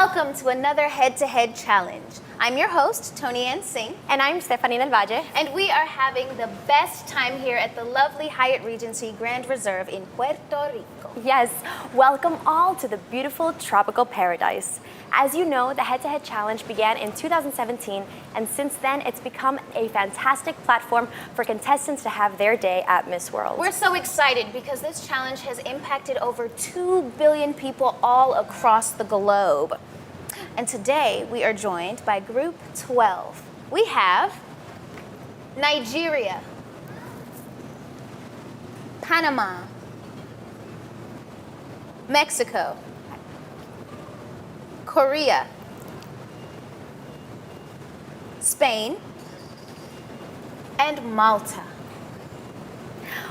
Welcome to another head-to-head challenge. I'm your host, Tony Ann Singh. And I'm Stephanie Del Valle. And we are having the best time here at the lovely Hyatt Regency Grand Reserve in Puerto Rico. Yes, welcome all to the beautiful tropical paradise. As you know, the head-to-head challenge began in 2017, and since then it's become a fantastic platform for contestants to have their day at Miss World. We're so excited because this challenge has impacted over 2 billion people all across the globe. And today we are joined by Group 12. We have Nigeria, Panama, Mexico, Korea, Spain, and Malta.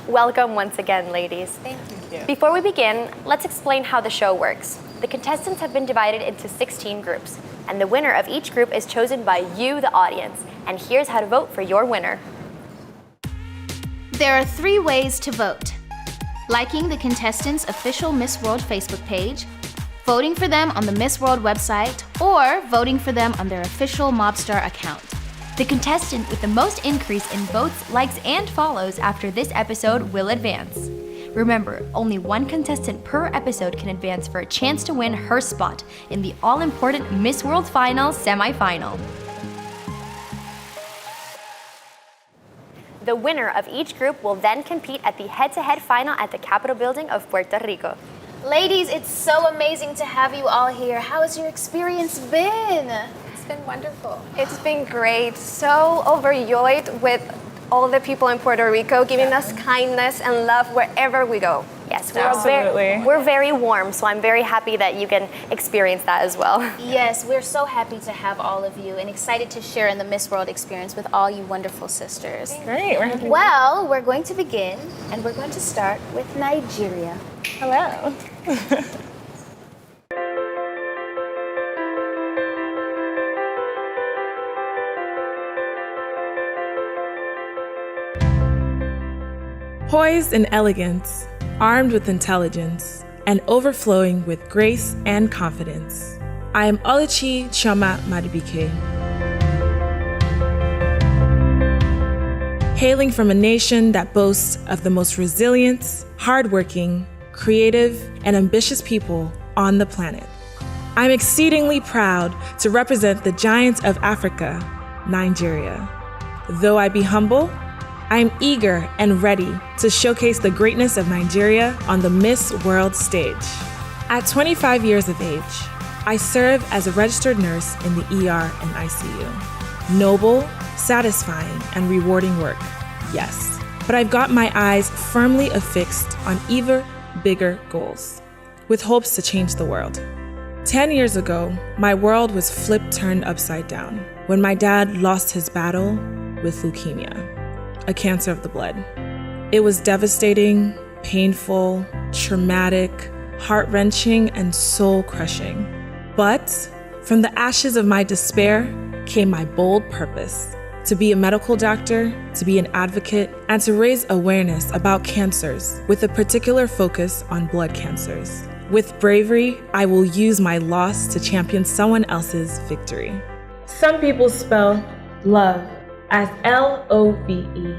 Welcome once again, ladies. Thank you. Before we begin, let's explain how the show works. The contestants have been divided into 16 groups, and the winner of each group is chosen by you, the audience. And here's how to vote for your winner. There are 3 ways to vote: liking the contestants' official Miss World Facebook page, voting for them on the Miss World website, or voting for them on their official Mobstar account. The contestant with the most increase in votes, likes, and follows after this episode will advance. Remember, only one contestant per episode can advance for a chance to win her spot in the all-important Miss World Final semi-final. The winner of each group will then compete at the head-to-head final at the Capitol building of Puerto Rico. Ladies, it's so amazing to have you all here. How has your experience been? It's been wonderful. It's been great. So overjoyed with all the people in Puerto Rico giving us kindness and love wherever we go. Yes, Absolutely. we're very warm, so I'm very happy that you can experience that as well. Yes, we're so happy to have all of you and excited to share in the Miss World experience with all you wonderful sisters. Great. We're happy. Well, we're going to begin, and we're going to start with Nigeria. Hello. Poised in elegance, armed with intelligence, and overflowing with grace and confidence, I am Oluchi Chioma Madubike. Hailing from a nation that boasts of the most resilient, hardworking, creative, and ambitious people on the planet. I'm exceedingly proud to represent the giant of Africa, Nigeria. Though I be humble, I am eager and ready to showcase the greatness of Nigeria on the Miss World stage. At 25 years of age, I serve as a registered nurse in the ER and ICU. Noble, satisfying, and rewarding work, yes. But I've got my eyes firmly affixed on even bigger goals, with hopes to change the world. 10 years ago, my world was turned upside down when my dad lost his battle with leukemia, a cancer of the blood. It was devastating, painful, traumatic, heart-wrenching, and soul-crushing. But from the ashes of my despair came my bold purpose: to be a medical doctor, to be an advocate, and to raise awareness about cancers with a particular focus on blood cancers. With bravery, I will use my loss to champion someone else's victory. Some people spell love as L-O-V-E,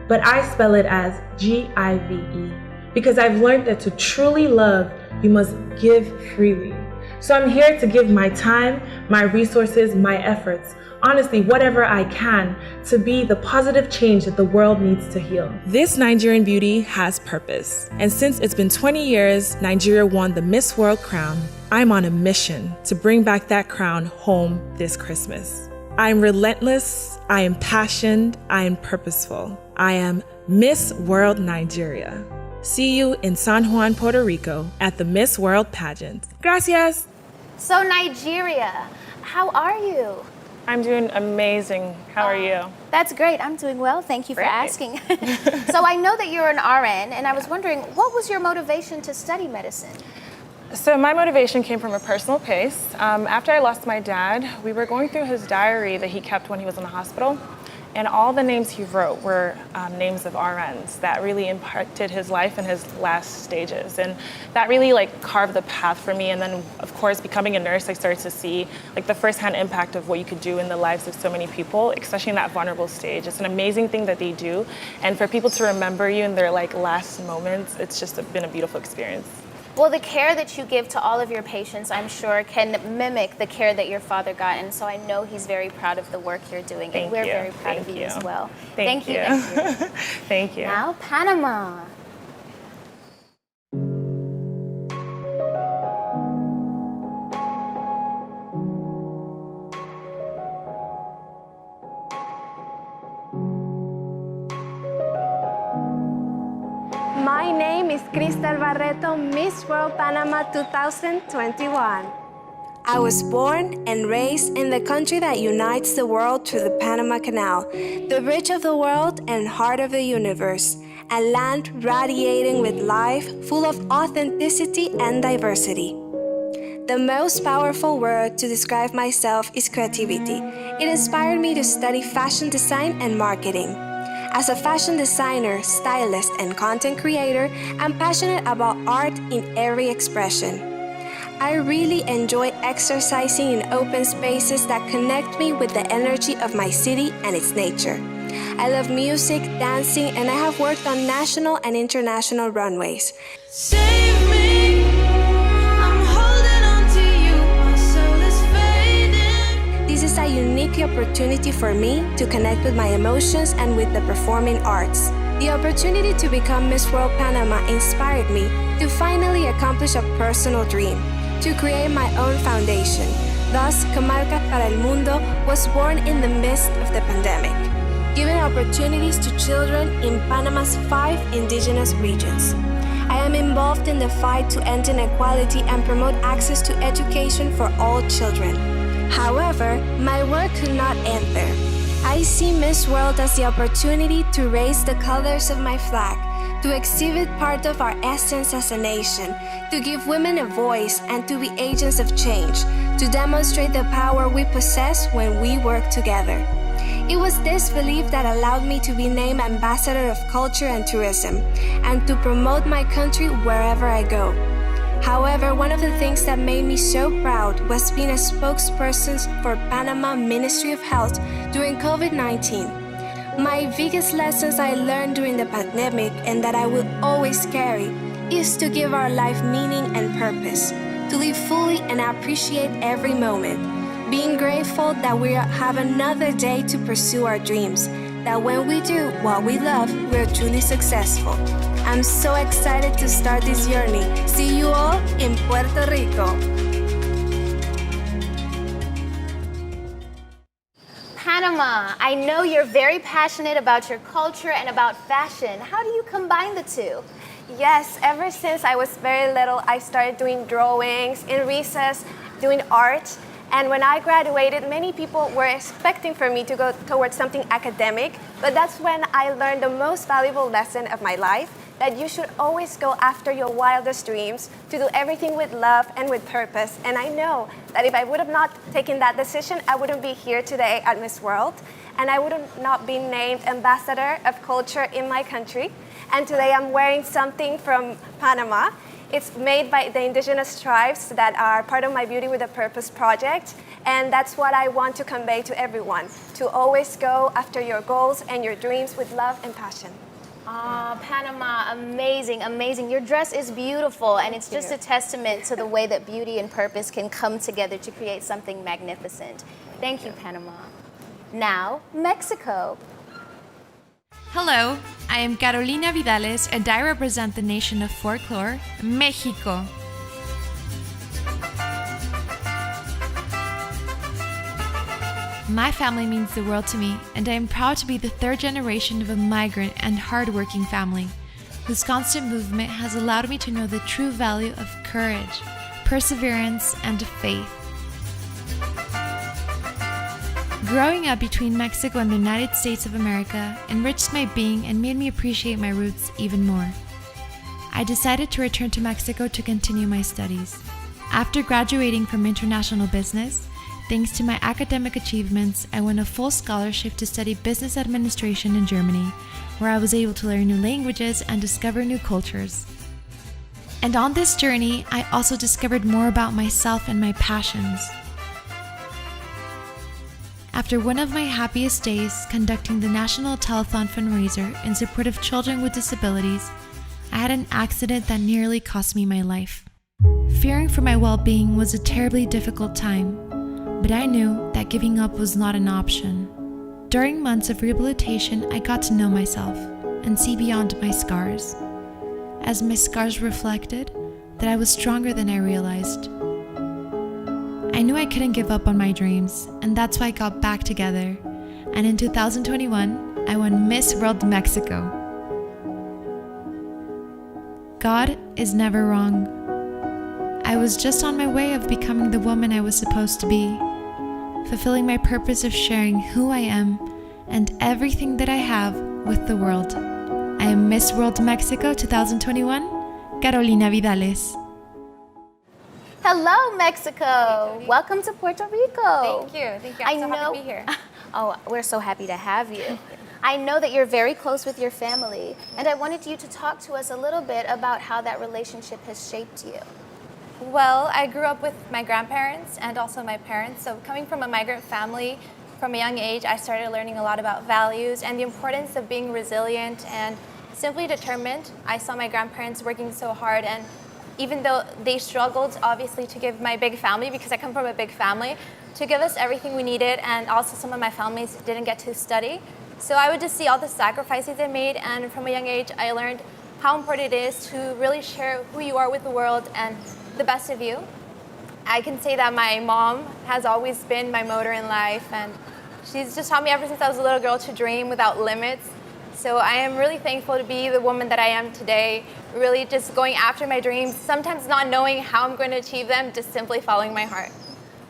but I spell it as G-I-V-E because I've learned that to truly love, you must give freely. So I'm here to give my time, my resources, my efforts, honestly, whatever I can, to be the positive change that the world needs to heal. This Nigerian beauty has purpose. And since it's been 20 years, Nigeria won the Miss World crown, I'm on a mission to bring back that crown home this Christmas. I am relentless, I am passionate, I am purposeful. I am Miss World Nigeria. See you in San Juan, Puerto Rico at the Miss World pageant. Gracias. So Nigeria, how are you? I'm doing amazing. How are you? That's great. I'm doing well. Thank you for Great. asking. So I know that you're an RN, and I was wondering, what was your motivation to study medicine? So my motivation came from a personal place. After I lost my dad, we were going through his diary that he kept when he was in the hospital. And all the names he wrote were names of RNs that really impacted his life in his last stages. And that really like carved the path for me. And then of course, becoming a nurse, I started to see like the firsthand impact of what you could do in the lives of so many people, especially in that vulnerable stage. It's an amazing thing that they do. And for people to remember you in their like last moments, it's just been a beautiful experience. Well, the care that you give to all of your patients, I'm sure, can mimic the care that your father got. And so I know he's very proud of the work you're doing. And we're very proud of you as well. Thank you. Thank you. Now, Panama. My name is Cristel Barreto, Miss World Panama 2021. I was born and raised in the country that unites the world through the Panama Canal, the bridge of the world and heart of the universe, a land radiating with life, full of authenticity and diversity. The most powerful word to describe myself is creativity. It inspired me to study fashion design and marketing. As a fashion designer, stylist, and content creator, I'm passionate about art in every expression. I really enjoy exercising in open spaces that connect me with the energy of my city and its nature. I love music, dancing, and I have worked on national and international runways. Save me, I'm holding on to you, my soul is fading. This is a unique opportunity for me to connect with my emotions and with the performing arts. The opportunity to become Miss World Panama inspired me to finally accomplish a personal dream, to create my own foundation. Thus, Comarcas para el Mundo was born in the midst of the pandemic, giving opportunities to children in Panama's 5 indigenous regions. I am involved in the fight to end inequality and promote access to education for all children. However, my work could not end there. I see Miss World as the opportunity to raise the colors of my flag, to exhibit part of our essence as a nation, to give women a voice and to be agents of change, to demonstrate the power we possess when we work together. It was this belief that allowed me to be named Ambassador of Culture and Tourism, and to promote my country wherever I go. However, one of the things that made me so proud was being a spokesperson for Panama Ministry of Health during COVID-19. My biggest lessons I learned during the pandemic and that I will always carry is to give our life meaning and purpose, to live fully and appreciate every moment, being grateful that we have another day to pursue our dreams, that when we do what we love, we're truly successful. I'm so excited to start this journey. See you all in Puerto Rico. Panama, I know you're very passionate about your culture and about fashion. How do you combine the two? Yes, ever since I was very little, I started doing drawings, in recess, doing art. And when I graduated, many people were expecting for me to go towards something academic, but that's when I learned the most valuable lesson of my life, that you should always go after your wildest dreams, to do everything with love and with purpose. And I know that if I would have not taken that decision, I wouldn't be here today at Miss World, and I would have not been named Ambassador of Culture in my country. And today I'm wearing something from Panama. It's made by the indigenous tribes that are part of my Beauty with a Purpose project. And that's what I want to convey to everyone, to always go after your goals and your dreams with love and passion. Ah, Panama, amazing, amazing. Your dress is beautiful, and it's just a testament to the way that beauty and purpose can come together to create something magnificent. Thank you, Panama. Now, Mexico. Hello, I am Carolina Vidales and I represent the nation of folklore, Mexico. My family means the world to me, and I am proud to be the 3rd generation of a migrant and hardworking family, whose constant movement has allowed me to know the true value of courage, perseverance, and faith. Growing up between Mexico and the United States of America enriched my being and made me appreciate my roots even more. I decided to return to Mexico to continue my studies. After graduating from international business, Thanks to my academic achievements, I won a full scholarship to study business administration in Germany, where I was able to learn new languages and discover new cultures. And on this journey, I also discovered more about myself and my passions. After one of my happiest days conducting the National Telethon fundraiser in support of children with disabilities, I had an accident that nearly cost me my life. Fearing for my well-being was a terribly difficult time, but I knew that giving up was not an option. During months of rehabilitation, I got to know myself and see beyond my scars. As my scars reflected, that I was stronger than I realized. I knew I couldn't give up on my dreams, and that's why I got back together. And in 2021, I won Miss World Mexico. God is never wrong. I was just on my way of becoming the woman I was supposed to be, fulfilling my purpose of sharing who I am and everything that I have with the world. I am Miss World Mexico 2021, Carolina Vidales. Hello, Mexico. Welcome to Puerto Rico. Thank you. I'm so happy to be here. Oh, we're so happy to have you. I know that you're very close with your family, and I wanted you to talk to us a little bit about how that relationship has shaped you. Well, I grew up with my grandparents and also my parents. So coming from a migrant family, from a young age, I started learning a lot about values and the importance of being resilient and simply determined. I saw my grandparents working so hard, and even though they struggled, obviously, to give my big family, because I come from a big family, to give us everything we needed, and also some of my families didn't get to study. So I would just see all the sacrifices they made, and from a young age, I learned how important it is to really share who you are with the world and the best of you. I can say that my mom has always been my motor in life, and she's just taught me ever since I was a little girl to dream without limits. So I am really thankful to be the woman that I am today, really just going after my dreams, sometimes not knowing how I'm going to achieve them, just simply following my heart.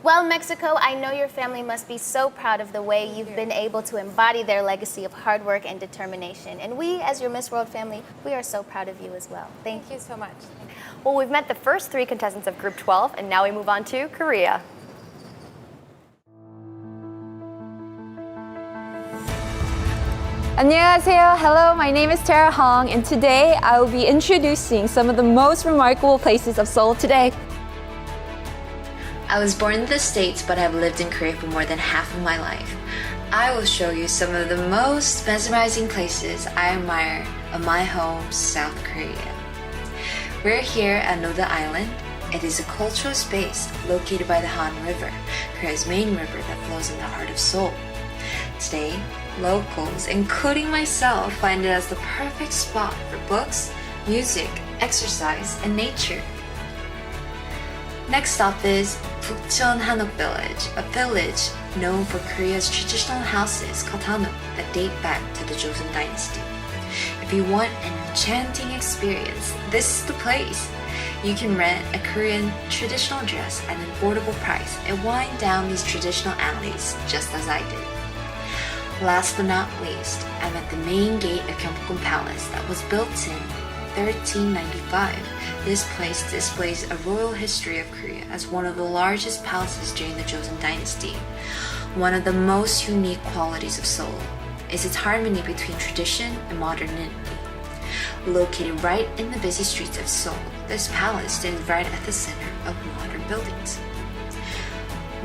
Well, Mexico, I know your family must be so proud of the way you've been able to embody their legacy of hard work and determination. And we, as your Miss World family, we are so proud of you as well. Thank you so much. Well, we've met the first 3 contestants of Group 12, and now we move on to Korea. 안녕하세요. Hello, my name is Tara Hong, and today I will be introducing some of the most remarkable places of Seoul today. I was born in the States, but I've lived in Korea for more than half of my life. I will show you some of the most mesmerizing places I admire of my home, South Korea. We're here at Noda Island. It is a cultural space located by the Han River, Korea's main river that flows in the heart of Seoul. Today, locals, including myself, find it as the perfect spot for books, music, exercise, and nature. Next stop is Bukcheon Hanok Village, a village known for Korea's traditional houses called Hanok that date back to the Joseon Dynasty. If you want an enchanting experience, this is the place. You can rent a Korean traditional dress at an affordable price and wind down these traditional alleys just as I did. Last but not least, I'm at the main gate of Gyeongbokgung Palace that was built in 1395. This place displays a royal history of Korea as one of the largest palaces during the Joseon Dynasty. One of the most unique qualities of Seoul is its harmony between tradition and modernity. Located right in the busy streets of Seoul, this palace stands right at the center of modern buildings.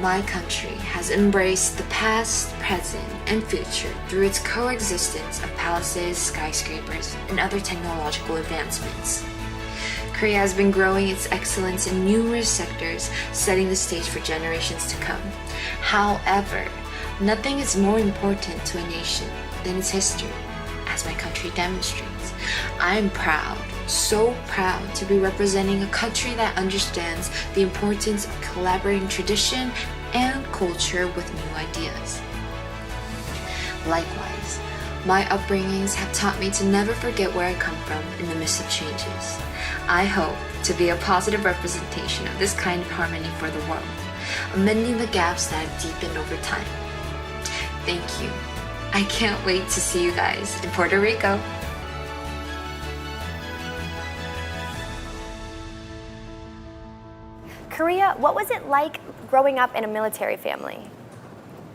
My country has embraced the past, present, and future through its coexistence of palaces, skyscrapers, and other technological advancements. Korea has been growing its excellence in numerous sectors, setting the stage for generations to come. However, nothing is more important to a nation than its history, as my country demonstrates. I am proud, so proud to be representing a country that understands the importance of collaborating tradition and culture with new ideas. Likewise, my upbringings have taught me to never forget where I come from in the midst of changes. I hope to be a positive representation of this kind of harmony for the world, amending the gaps that have deepened over time. Thank you. I can't wait to see you guys in Puerto Rico. Korea, what was it like growing up in a military family?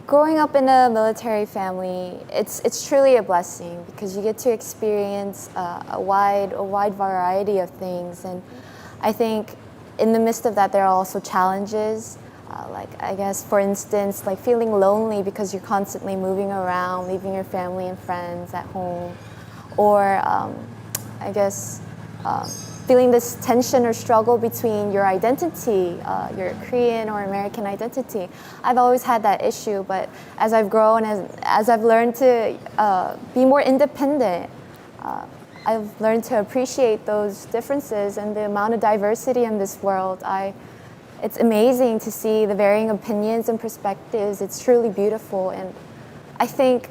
Growing up in a military family, it's truly a blessing because you get to experience a wide variety of things, and I think in the midst of that there are also challenges. Like I guess, for instance, like feeling lonely because you're constantly moving around, leaving your family and friends at home, or I guess feeling this tension or struggle between your identity, your Korean or American identity. I've always had that issue, but as I've grown, as I've learned to be more independent, I've learned to appreciate those differences and the amount of diversity in this world. It's amazing to see the varying opinions and perspectives. It's truly beautiful, and I think,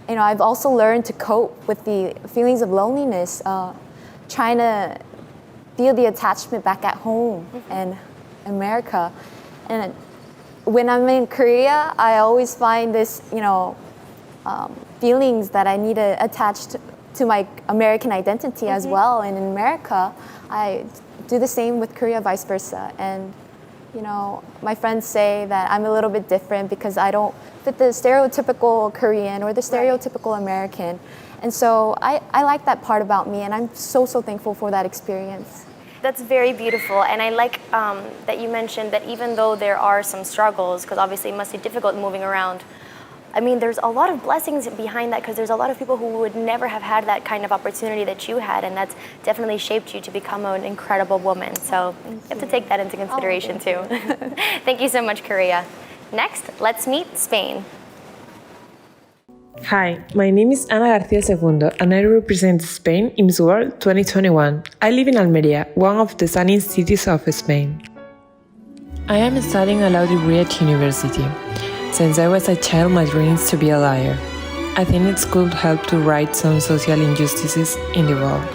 I've also learned to cope with the feelings of loneliness, trying to feel the attachment back at home in America. And when I'm in Korea, I always find this, feelings that I need to attach to my American identity as well. And in America, I do the same with Korea, vice versa. And my friends say that I'm a little bit different because I don't fit the stereotypical Korean or the stereotypical American. And so I like that part about me, and I'm so thankful for that experience. That's very beautiful, and I like that you mentioned that even though there are some struggles, because obviously it must be difficult moving around, I mean, there's a lot of blessings behind that, because there's a lot of people who would never have had that kind of opportunity that you had, and that's definitely shaped you to become an incredible woman. So you have to take that into consideration too. Thank you so much, Korea. Next, let's meet Spain. Hi, my name is Ana García Segundo and I represent Spain in Miss World 2021. I live in Almería, one of the sunny cities of Spain. I am studying law degree at university. Since I was a child, my dream is to be a lawyer. I think it could help to right some social injustices in the world.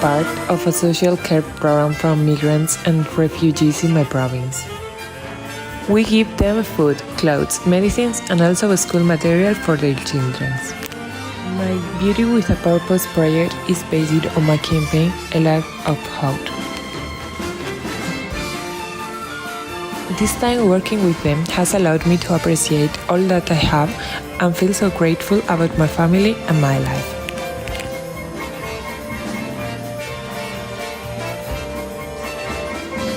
Part of a social care program for migrants and refugees in my province. We give them food, clothes, medicines, and also school material for their children. My Beauty with a Purpose project is based on my campaign, A Life of Hope. This time working with them has allowed me to appreciate all that I have and feel so grateful about my family and my life.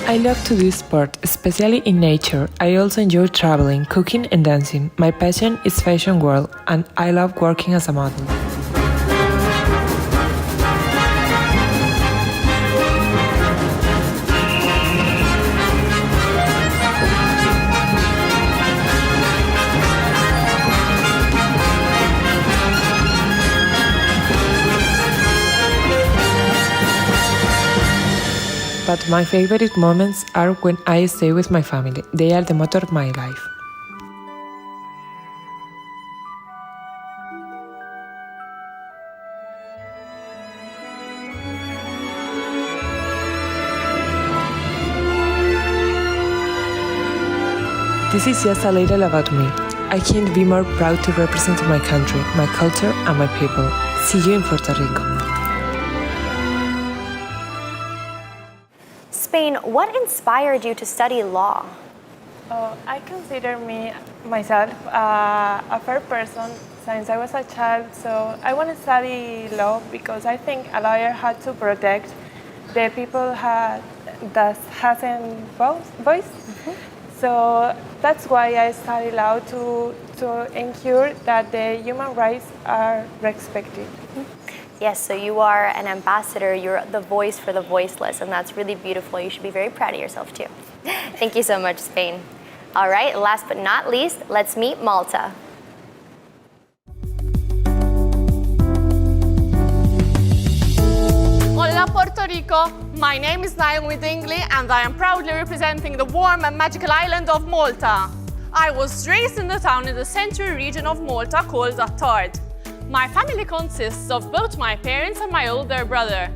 I love to do sport, especially in nature. I also enjoy traveling, cooking and dancing. My passion is fashion world, and I love working as a model. But my favorite moments are when I stay with my family. They are the motor of my life. This is just a little about me. I can't be more proud to represent my country, my culture, and my people. See you in Puerto Rico. Spain, what inspired you to study law? I consider myself a fair person since I was a child, so I want to study law because I think a lawyer had to protect the people that hasn't voice. Mm-hmm. So that's why I study law to ensure that the human rights are respected. Mm-hmm. Yes, so you are an ambassador, you're the voice for the voiceless, and that's really beautiful. You should be very proud of yourself too. Thank you so much, Spain. All right, last but not least, let's meet Malta. Hola, Puerto Rico. My name is Naomi Dingley, and I am proudly representing the warm and magical island of Malta. I was raised in the town in the central region of Malta called Attard. My family consists of both my parents and my older brother.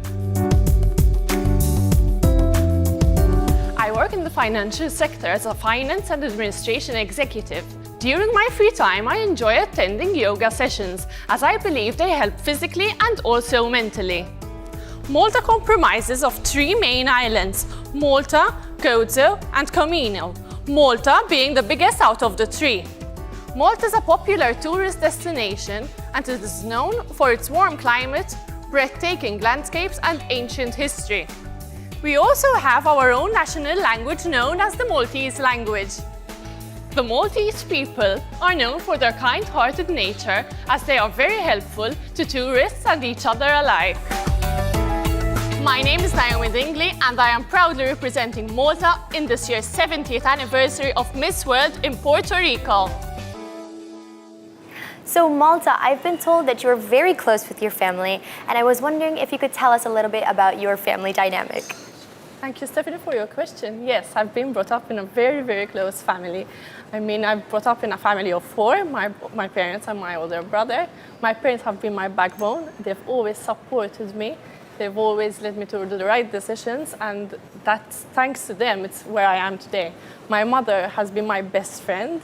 I work in the financial sector as a finance and administration executive. During my free time, I enjoy attending yoga sessions, as I believe they help physically and also mentally. Malta comprises of 3 main islands: Malta, Gozo and Comino, Malta being the biggest out of the 3. Malta is a popular tourist destination and it is known for its warm climate, breathtaking landscapes and ancient history. We also have our own national language known as the Maltese language. The Maltese people are known for their kind-hearted nature, as they are very helpful to tourists and each other alike. My name is Naomi Dingley and I am proudly representing Malta in this year's 70th anniversary of Miss World in Puerto Rico. So Malta, I've been told that you're very close with your family, and I was wondering if you could tell us a little bit about your family dynamic. Thank you, Stephanie, for your question. Yes, I've been brought up in a very, very close family. I mean, I've brought up in a family of 4, my parents and my older brother. My parents have been my backbone. They've always supported me. They've always led me to the right decisions, and that's thanks to them, it's where I am today. My mother has been my best friend.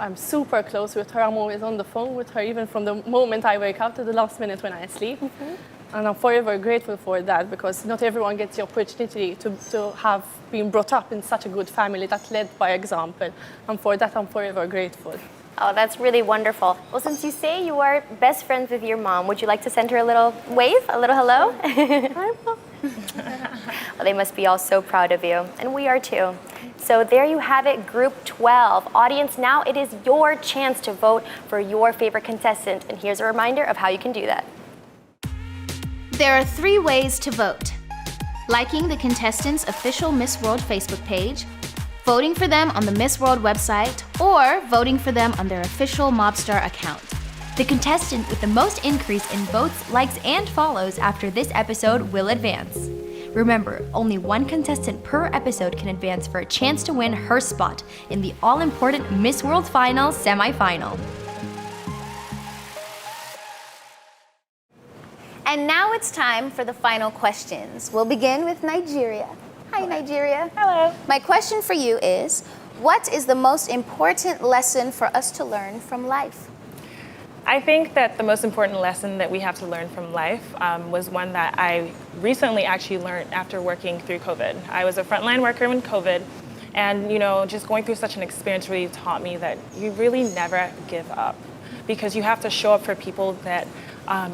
I'm super close with her. I'm always on the phone with her, even from the moment I wake up to the last minute when I sleep. And I'm forever grateful for that, because not everyone gets the opportunity to have been brought up in such a good family that led by example. And for that, I'm forever grateful. Oh, that's really wonderful. Well, since you say you are best friends with your mom, would you like to send her a little wave, a little hello? Hi, Mom. Well, they must be all so proud of you, and we are too. So there you have it, Group 12. Audience, now it is your chance to vote for your favorite contestant, and here's a reminder of how you can do that. There are 3 ways to vote: liking the contestants' official Miss World Facebook page, voting for them on the Miss World website, or voting for them on their official Mobstar account. The contestant with the most increase in votes, likes, and follows after this episode will advance. Remember, only 1 contestant per episode can advance for a chance to win her spot in the all-important Miss World Final semi-final. And now it's time for the final questions. We'll begin with Nigeria. Hi, Nigeria. Hello. My question for you is, what is the most important lesson for us to learn from life? I think that the most important lesson that we have to learn from life was one that I recently actually learned after working through COVID. I was a frontline worker in COVID, and just going through such an experience really taught me that you really never give up, because you have to show up for people that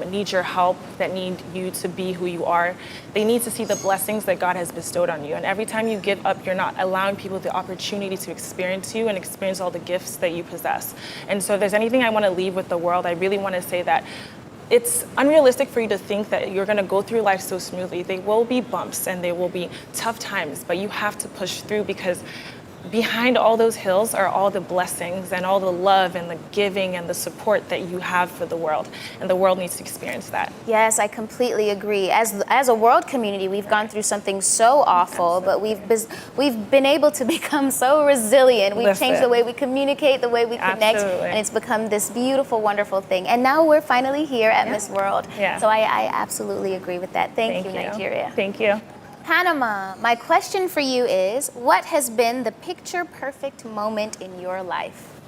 need your help, that need you to be who you are. They need to see the blessings that God has bestowed on you. And every time you give up, you're not allowing people the opportunity to experience you and experience all the gifts that you possess. And so if there's anything I want to leave with the world, I really want to say that it's unrealistic for you to think that you're going to go through life so smoothly. There will be bumps and there will be tough times, but you have to push through, because behind all those hills are all the blessings and all the love and the giving and the support that you have for the world. And the world needs to experience that. Yes, I completely agree. As a world community, we've gone through something so awful, but we've been able to become so resilient. We've changed the way we communicate, the way we connect, and it's become this beautiful, wonderful thing. And now we're finally here at Miss World. Yeah. So I absolutely agree with that. Thank you, Nigeria. Thank you. Panama, my question for you is, what has been the picture-perfect moment in your life?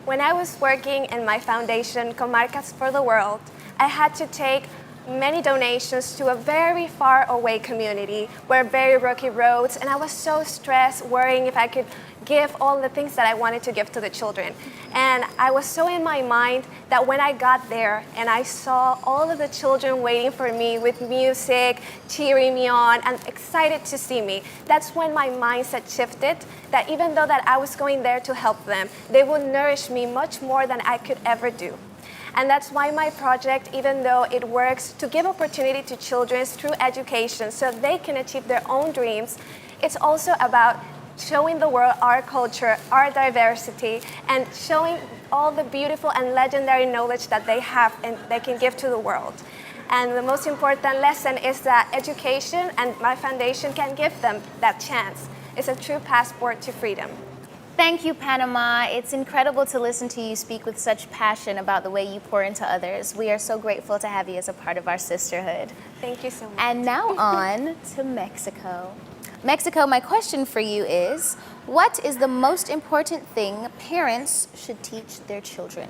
When I was working in my foundation, Comarcas for the World, I had to take many donations to a very far away community where very rocky roads, and I was so stressed, worrying if I could give all the things that I wanted to give to the children. And I was so in my mind that when I got there and I saw all of the children waiting for me with music, cheering me on, and excited to see me, that's when my mindset shifted, that even though that I was going there to help them, they would nourish me much more than I could ever do. And that's why my project, even though it works to give opportunity to children through education so they can achieve their own dreams, it's also about showing the world our culture, our diversity, and showing all the beautiful and legendary knowledge that they have and they can give to the world. And the most important lesson is that education and my foundation can give them that chance. It's a true passport to freedom. Thank you, Panama. It's incredible to listen to you speak with such passion about the way you pour into others. We are so grateful to have you as a part of our sisterhood. Thank you so much. And now on to Mexico. Mexico, my question for you is, what is the most important thing parents should teach their children?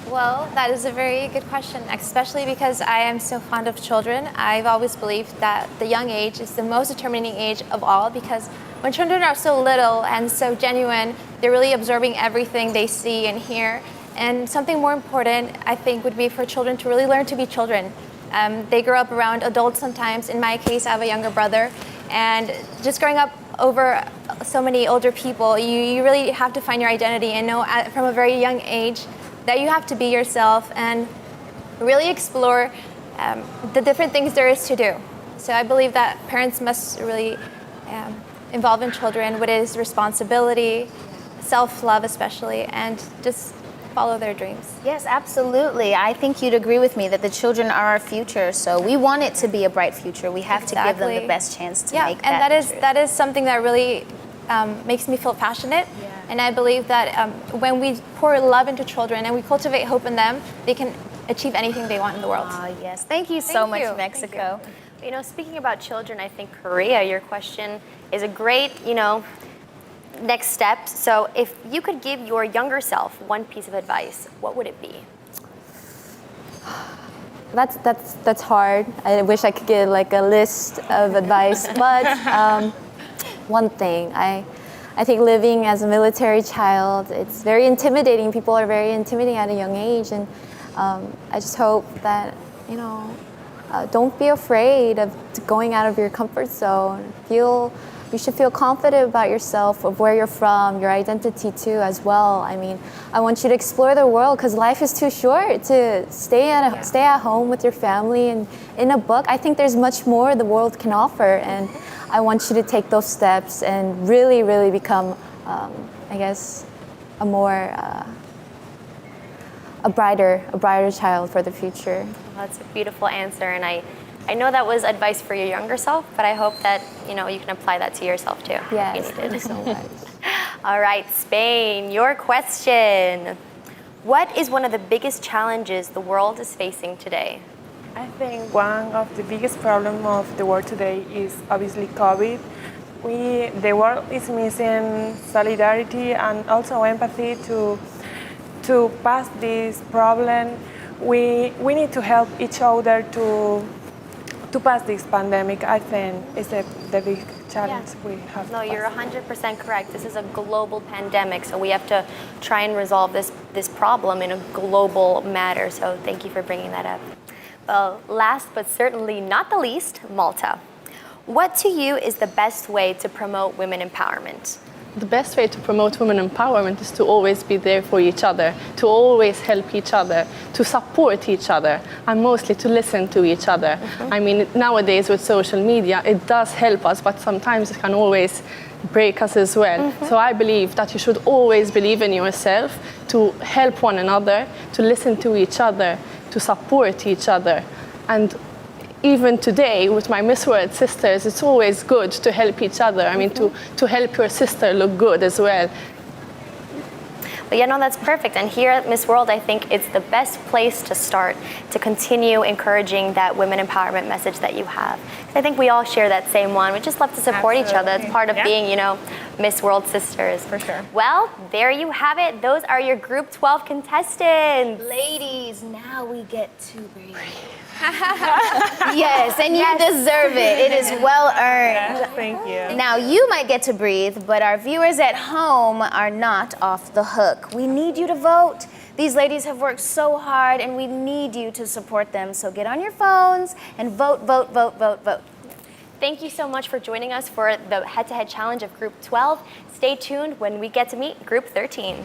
Well, that is a very good question, especially because I am so fond of children. I've always believed that the young age is the most determining age of all, because when children are so little and so genuine, they're really absorbing everything they see and hear. And something more important, I think, would be for children to really learn to be children. They grow up around adults sometimes. In my case, I have a younger brother. And just growing up over so many older people, you really have to find your identity and know from a very young age that you have to be yourself and really explore the different things there is to do. So I believe that parents must really involve in children what is responsibility, self-love especially, and just follow their dreams. Yes, absolutely. I think you'd agree with me that the children are our future, so we want it to be a bright future. We have to give them the best chance to make that. And that is something that really makes me feel passionate. Yeah. And I believe that when we pour love into children and we cultivate hope in them, they can achieve anything they want in the world. Ah, yes. Thank you so much, Mexico. You know, speaking about children, I think Korea, your question is a great, next step. So if you could give your younger self one piece of advice, what would it be? That's hard. I wish I could get like a list of advice, but one thing, I think living as a military child, it's very intimidating. People are very intimidating at a young age, and I just hope that, don't be afraid of going out of your comfort zone. You should feel confident about yourself, of where you're from, your identity too as well. I mean, I want you to explore the world, because life is too short to stay at home with your family and in a book. I think there's much more the world can offer, and I want you to take those steps and really, really become, a brighter child for the future. Well, that's a beautiful answer, and I know that was advice for your younger self, but I hope that you can apply that to yourself too. Yes, thank you so much. All right, Spain, your question. What is one of the biggest challenges the world is facing today? I think one of the biggest problems of the world today is obviously COVID. The world is missing solidarity and also empathy to pass this problem. We need to help each other to pass this pandemic. I think is the big challenge we have. No, you're 100% correct. This is a global pandemic, so we have to try and resolve this problem in a global matter. So thank you for bringing that up. Well, last but certainly not the least, Malta. What to you is the best way to promote women empowerment? The best way to promote women empowerment is to always be there for each other, to always help each other, to support each other, and mostly to listen to each other. Mm-hmm. I mean, nowadays with social media, it does help us, but sometimes it can always break us as well. Mm-hmm. So I believe that you should always believe in yourself, to help one another, to listen to each other, to support each other. And even today with my Miss World sisters, it's always good to help each other. I mean, to help your sister look good as well. But that's perfect. And here at Miss World, I think it's the best place to start, to continue encouraging that women empowerment message that you have. I think we all share that same one. We just love to support each other. It's part of being, Miss World sisters. For sure. Well, there you have it. Those are your Group 12 contestants. Ladies, now we get to breathe. Yes, and you deserve it. It is well earned. Yes, thank you. Now you might get to breathe, but our viewers at home are not off the hook. We need you to vote. These ladies have worked so hard, and we need you to support them. So get on your phones and vote, vote, vote, vote, vote. Thank you so much for joining us for the head-to-head challenge of Group 12. Stay tuned when we get to meet Group 13.